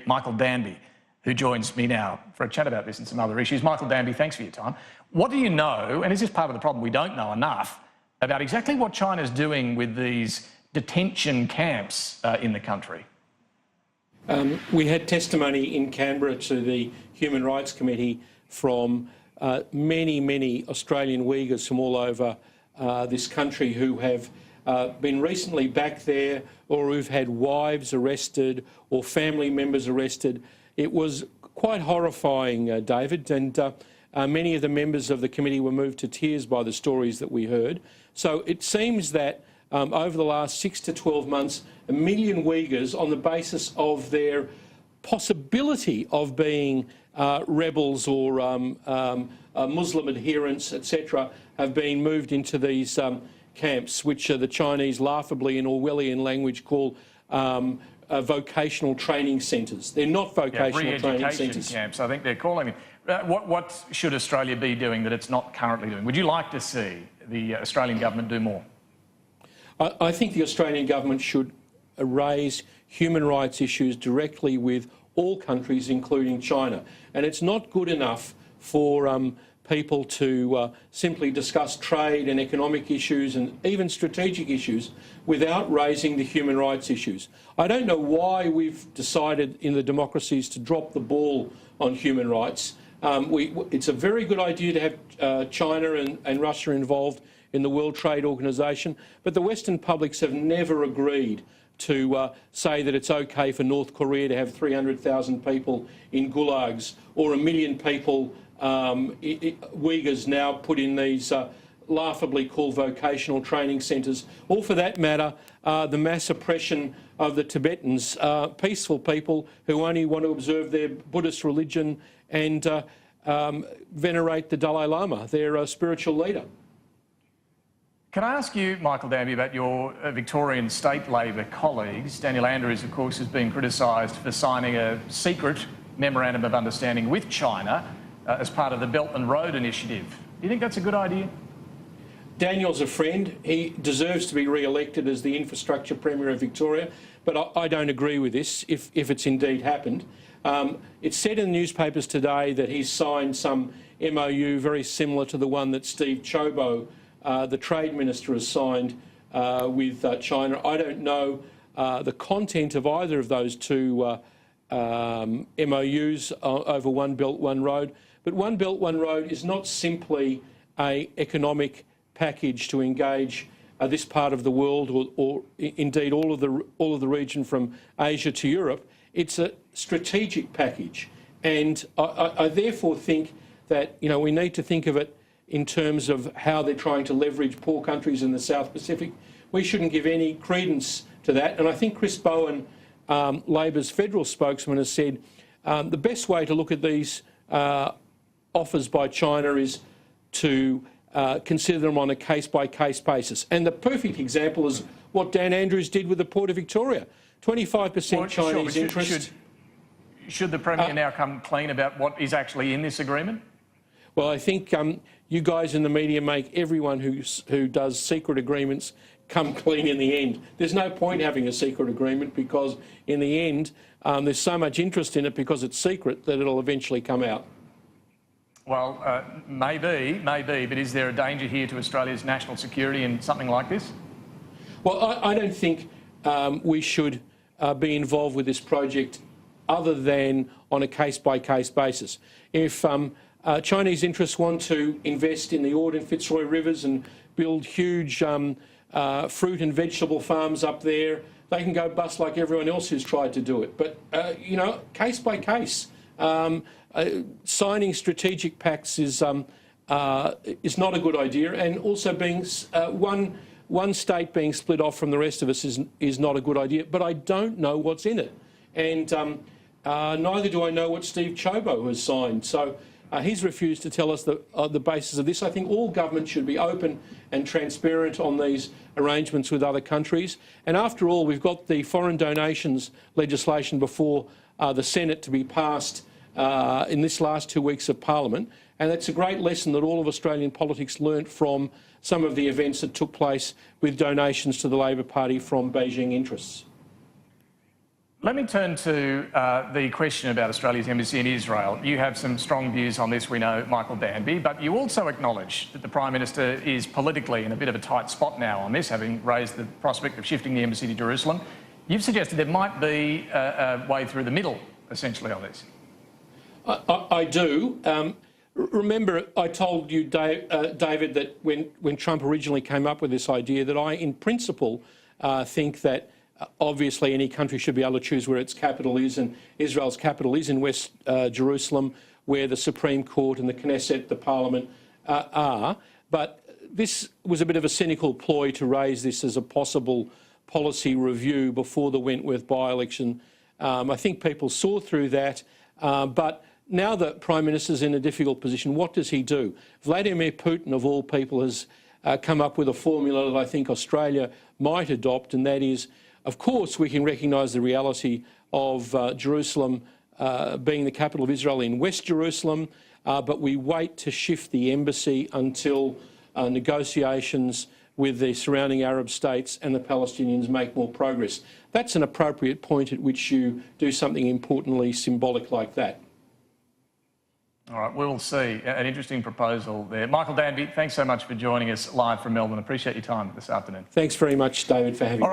Michael Danby, who joins me now for a chat about this and some other issues. Michael Danby, thanks for your time. What do you know, and is this part of the problem we don't know enough, about exactly what China's doing with these detention camps in the country? We had testimony in Canberra to the Human Rights Committee from many Australian Uyghurs from all over this country who have been recently back there, or who've had wives arrested or family members arrested. It was quite horrifying, David, and many of the members of the committee were moved to tears by the stories that we heard. So it seems that over the last 6 to 12 months, 1 million Uyghurs, on the basis of their possibility of being rebels or Muslim adherents, etc., have been moved into these camps, which the Chinese laughably in Orwellian language call vocational training centres. They're not vocational training centres. Camps, I think they're calling them. What should Australia be doing that it's not currently doing? Would you like to see the Australian government do more? I think the Australian government should raise human rights issues directly with all countries, including China. And it's not good enough for people to simply discuss trade and economic issues and even strategic issues without raising the human rights issues. I don't know why we've decided in the democracies to drop the ball on human rights. It's a very good idea to have China and Russia involved in the World Trade Organization, but the Western publics have never agreed to say that it's okay for North Korea to have 300,000 people in gulags, or 1 million people, Uyghurs, now put in these laughably called vocational training centres, or for that matter, the mass oppression of the Tibetans, peaceful people who only want to observe their Buddhist religion and venerate the Dalai Lama, their spiritual leader. Can I ask you, Michael Danby, about your Victorian state Labor colleagues? Daniel Andrews, of course, has been criticised for signing a secret memorandum of understanding with China as part of the Belt and Road Initiative. Do you think that's a good idea? Daniel's a friend. He deserves to be re-elected as the Infrastructure Premier of Victoria, but I don't agree with this, if it's indeed happened. It's said in the newspapers today that he's signed some MOU very similar to the one that Steve Chobo, the Trade Minister, has signed with China. I don't know the content of either of those two MOUs over One Belt, One Road. But One Belt, One Road is not simply an economic package to engage this part of the world, or indeed all of the region from Asia to Europe. It's a strategic package, and I therefore think that we need to think of it in terms of how they're trying to leverage poor countries in the South Pacific. We shouldn't give any credence to that. And I think Chris Bowen, Labor's federal spokesman, has said the best way to look at these offers by China is to consider them on a case-by-case basis. And the perfect example is what Dan Andrews did with the Port of Victoria. 25% Chinese interest. Should the Premier now come clean about what is actually in this agreement? Well, I think you guys in the media make everyone who does secret agreements come clean in the end. There's no point having a secret agreement, because in the end there's so much interest in it because it's secret that it'll eventually come out. Well, maybe, but is there a danger here to Australia's national security in something like this? Well, I don't think we should be involved with this project other than on a case-by-case basis. If Chinese interests want to invest in the Ord and Fitzroy rivers and build huge fruit and vegetable farms up there, they can go bust like everyone else who's tried to do it. But, case by case, signing strategic pacts is not a good idea, and also being one state being split off from the rest of us is not a good idea. But I don't know what's in it, and neither do I know what Steve Chobo has signed. So he's refused to tell us the basis of this. I think all governments should be open and transparent on these arrangements with other countries. And after all, we've got the foreign donations legislation before the Senate to be passed in this last 2 weeks of Parliament. And that's a great lesson that all of Australian politics learnt from some of the events that took place with donations to the Labor Party from Beijing interests. Let me turn to the question about Australia's embassy in Israel. You have some strong views on this, we know, Michael Danby, but you also acknowledge that the Prime Minister is politically in a bit of a tight spot now on this, having raised the prospect of shifting the embassy to Jerusalem. You've suggested there might be a way through the middle, essentially, on this. I do. Remember, I told you, David, that when Trump originally came up with this idea, that I, in principle, think that obviously any country should be able to choose where its capital is, and Israel's capital is in West Jerusalem, where the Supreme Court and the Knesset, the Parliament, are. But this was a bit of a cynical ploy to raise this as a possible policy review before the Wentworth by-election. I think people saw through that, but now the Prime Minister's in a difficult position. What does he do? Vladimir Putin, of all people, has come up with a formula that I think Australia might adopt, and that is, of course, we can recognise the reality of Jerusalem being the capital of Israel in West Jerusalem, but we wait to shift the embassy until negotiations with the surrounding Arab states and the Palestinians make more progress. That's an appropriate point at which you do something importantly symbolic like that. All right, we'll see. An interesting proposal there. Michael Danby, thanks so much for joining us live from Melbourne. Appreciate your time this afternoon. Thanks very much, David, for having me.